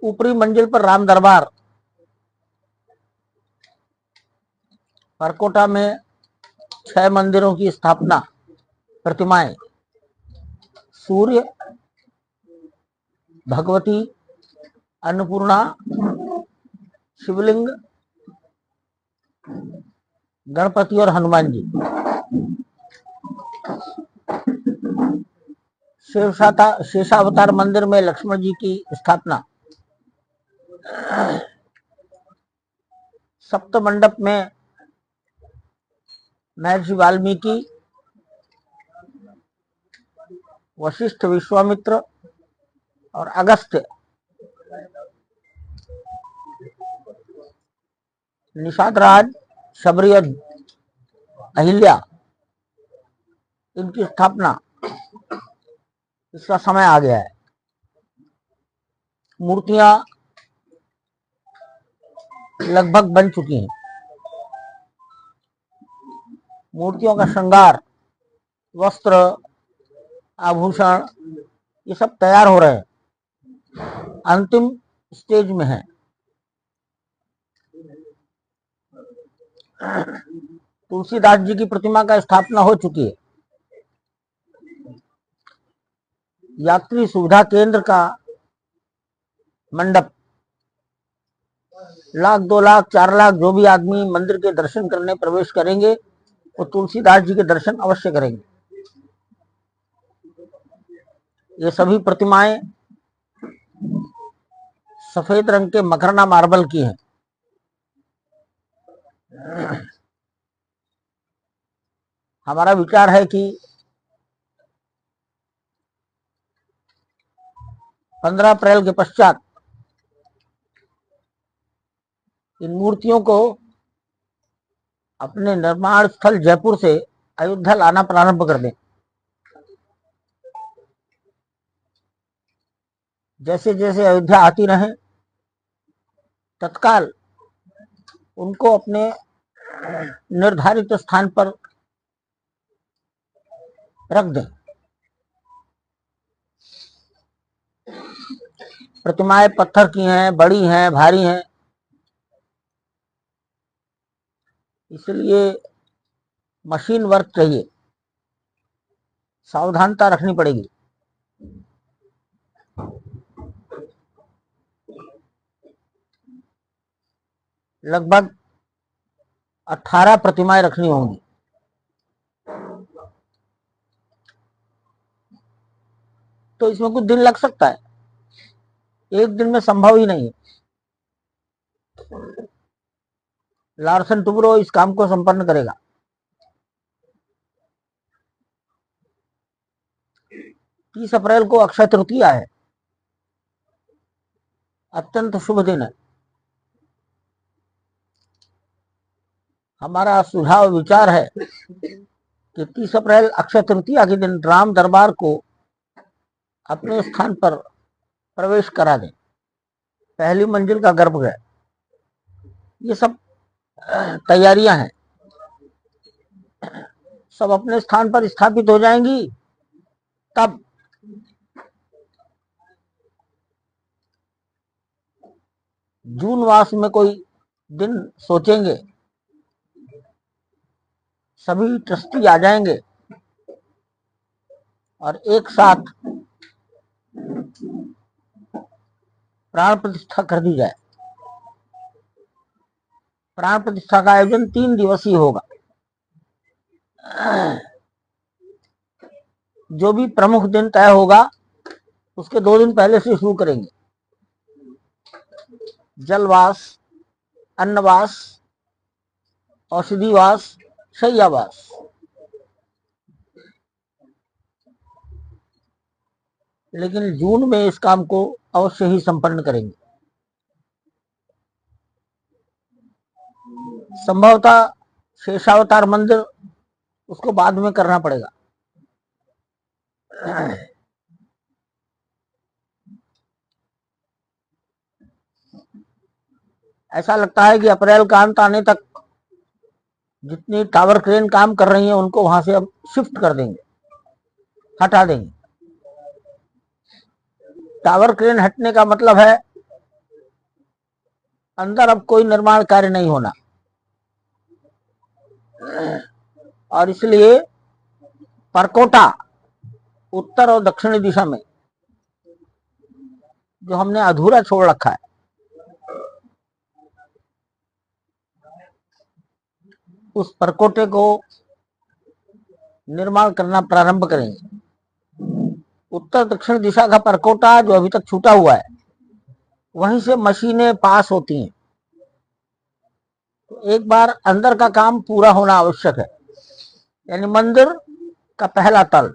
ऊपरी मंजिल पर राम दरबार, परकोटा में 6 मंदिरों की स्थापना, प्रतिमाएं, सूर्य, भगवती, अन्नपूर्णा, शिवलिंग, गणपति और हनुमान जी। शेषावतार मंदिर में लक्ष्मण जी की स्थापना। सप्त मंडप में महर्षि वाल्मीकि, वशिष्ठ, विश्वामित्र और अगस्त्य, निषाद राज, शबरी और अहिल्या, इनकी स्थापना। इसका समय आ गया है। मूर्तियां लगभग बन चुकी हैं। मूर्तियों का श्रृंगार, वस्त्र, आभूषण, ये सब तैयार हो रहे हैं, अंतिम स्टेज में है। तुलसीदास जी की प्रतिमा का स्थापना हो चुकी है। यात्री सुविधा केंद्र का मंडप, 1 लाख, 2 लाख, 4 लाख जो भी आदमी मंदिर के दर्शन करने प्रवेश करेंगे वो तुलसीदास जी के दर्शन अवश्य करेंगे। ये सभी प्रतिमाएं सफेद रंग के मकरना मार्बल की हैं। हमारा विचार है कि 15 अप्रैल के पश्चात इन मूर्तियों को अपने निर्माण स्थल जयपुर से अयोध्या लाना प्रारंभ कर दें। जैसे जैसे अयोध्या आती रहे तत्काल उनको अपने निर्धारित स्थान पर रख दें। प्रतिमाएं पत्थर की हैं, बड़ी हैं, भारी हैं, इसलिए मशीन वर्क चाहिए, सावधानता रखनी पड़ेगी। लगभग 18 प्रतिमाएं रखनी होंगी। तो इसमें कुछ दिन लग सकता है, एक दिन में संभव ही नहीं है। लार्सन टुब्रो इस काम को संपन्न करेगा। 30 अप्रैल को अक्षय तृतीया है, अत्यंत शुभ दिन है। हमारा सुझाव विचार है कि 30 अप्रैल अक्षय तृतीया के दिन राम दरबार को अपने स्थान पर प्रवेश करा दें। पहली मंजिल का गर्भगृह, ये सब तैयारियां हैं, सब अपने स्थान पर स्थापित हो जाएंगी। तब जून मास में कोई दिन सोचेंगे, सभी ट्रस्टी आ जाएंगे और एक साथ प्राण प्रतिष्ठा कर दी जाए। प्राण प्रतिष्ठा का आयोजन 3 दिवसीय होगा। जो भी प्रमुख दिन तय होगा उसके 2 दिन पहले से शुरू करेंगे। जलवास, अन्नवास, औषधिवास, शैयावास। लेकिन जून में इस काम को अवश्य ही संपन्न करेंगे। संभवतः शेषावतार मंदिर उसको बाद में करना पड़ेगा। ऐसा लगता है कि अप्रैल का अंत आने तक जितनी टावर क्रेन काम कर रही हैं उनको वहां से अब शिफ्ट कर देंगे, हटा देंगे। टावर क्रेन हटने का मतलब है अंदर अब कोई निर्माण कार्य नहीं होना, और इसलिए परकोटा उत्तर और दक्षिणी दिशा में जो हमने अधूरा छोड़ रखा है, उस परकोटे को निर्माण करना प्रारंभ करेंगे। उत्तर दक्षिण दिशा का परकोटा जो अभी तक छूटा हुआ है, वहीं से मशीनें पास होती हैं। तो एक बार अंदर का काम पूरा होना आवश्यक है, यानी मंदिर का पहला तल,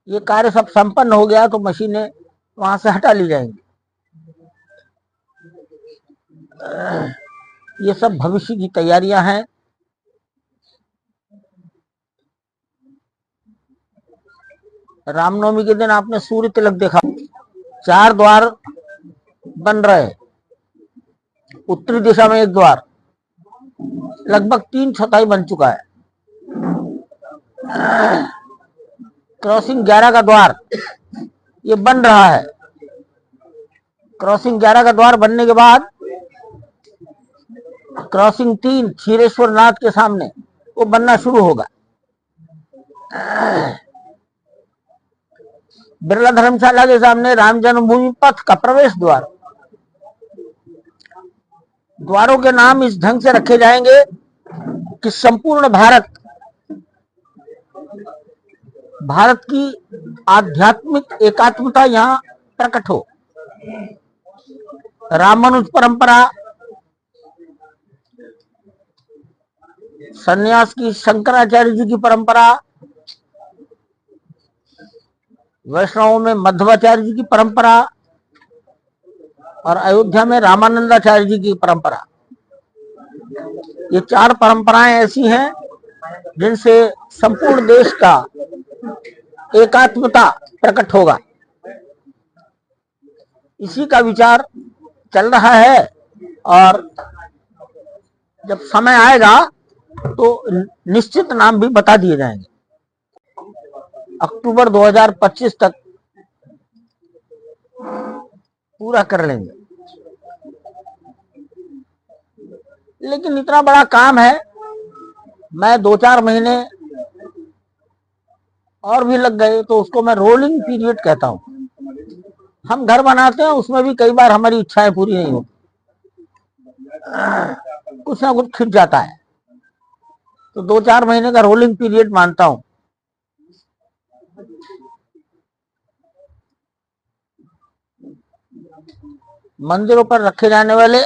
ये कार्य सब संपन्न हो गया तो मशीनें वहां से हटा ली जाएंगी। ये सब भविष्य की तैयारियां हैं। रामनवमी के दिन आपने सूर्य तिलक देखा, 4 द्वार बन रहे हैं। उत्तरी दिशा में एक द्वार लगभग 3/4 बन चुका है। क्रॉसिंग 11 का द्वार ये बन रहा है। क्रॉसिंग 11 का द्वार बनने के बाद क्रॉसिंग 3 क्षीरेश्वर नाथ के सामने वो बनना शुरू होगा। बिरला धर्मशाला के सामने राम जन्मभूमि पथ का प्रवेश द्वार, द्वारों के नाम इस ढंग से रखे जाएंगे कि संपूर्ण भारत की आध्यात्मिक एकात्मता यहां प्रकट हो। रामानुज परंपरा, सन्यास की शंकराचार्य जी की परंपरा, वैष्णवों में मध्वाचार्य जी की परंपरा और अयोध्या में रामानंदाचार्य जी की परंपरा, ये 4 परंपराएं ऐसी हैं जिनसे संपूर्ण देश का एकात्मता प्रकट होगा। इसी का विचार चल रहा है, और जब समय आएगा तो निश्चित नाम भी बता दिए जाएंगे। अक्टूबर 2025 तक पूरा कर लेंगे। लेकिन इतना बड़ा काम है, मैं 2-4 महीने और भी लग गए तो उसको मैं रोलिंग पीरियड कहता हूं। हम घर बनाते हैं, उसमें भी कई बार हमारी इच्छाएं पूरी नहीं होती, कुछ ना कुछ खिंच जाता है, तो 2-4 महीने का रोलिंग पीरियड मानता हूं। मंदिरों पर रखे जाने वाले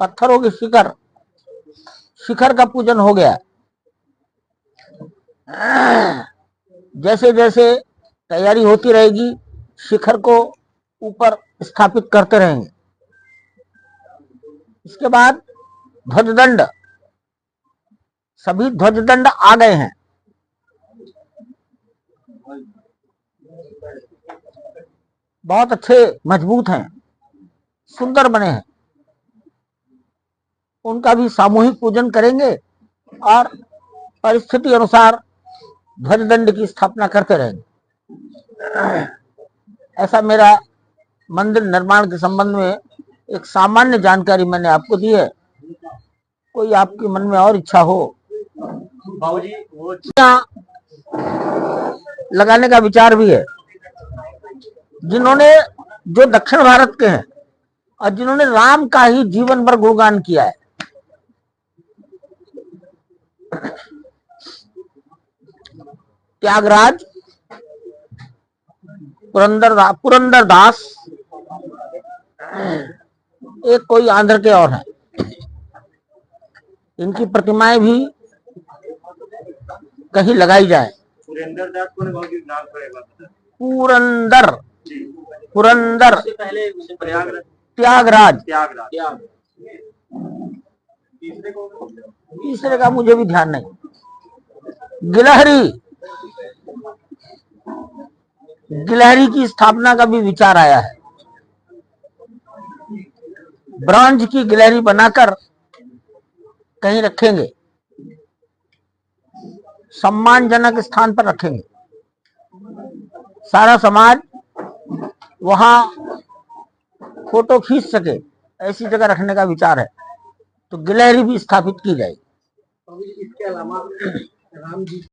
पत्थरों के शिखर का पूजन हो गया। जैसे जैसे तैयारी होती रहेगी, शिखर को ऊपर स्थापित करते रहेंगे। इसके बाद ध्वजदंड, सभी ध्वजदंड आ गए हैं। बहुत अच्छे, मजबूत हैं, सुंदर बने हैं। उनका भी सामूहिक पूजन करेंगे और परिस्थिति अनुसार ध्वजदंड की स्थापना करते रहेंगे। ऐसा मेरा मंदिर निर्माण के संबंध में एक सामान्य जानकारी मैंने आपको दी है। कोई आपके मन में और इच्छा हो, बाबूजी, वो लगाने का विचार भी है। जिन्होंने, जो दक्षिण भारत के हैं और जिन्होंने राम का ही जीवन भर गुणगान किया है, त्यागराज, पुरंदर दास, एक कोई आंध्र के और हैं, इनकी प्रतिमाएं भी कहीं लगाई जाए। पुरंदर त्यागराज, तीसरे का मुझे भी ध्यान नहीं। गिलहरी की स्थापना का भी विचार आया है। ब्रॉन्ज की गिलहरी बनाकर कहीं रखेंगे, सम्मानजनक स्थान पर रखेंगे। सारा समाज वहां फोटो खींच सके ऐसी जगह रखने का विचार है, तो गैलरी भी स्थापित की जाएगी। इसके अलावा राम जी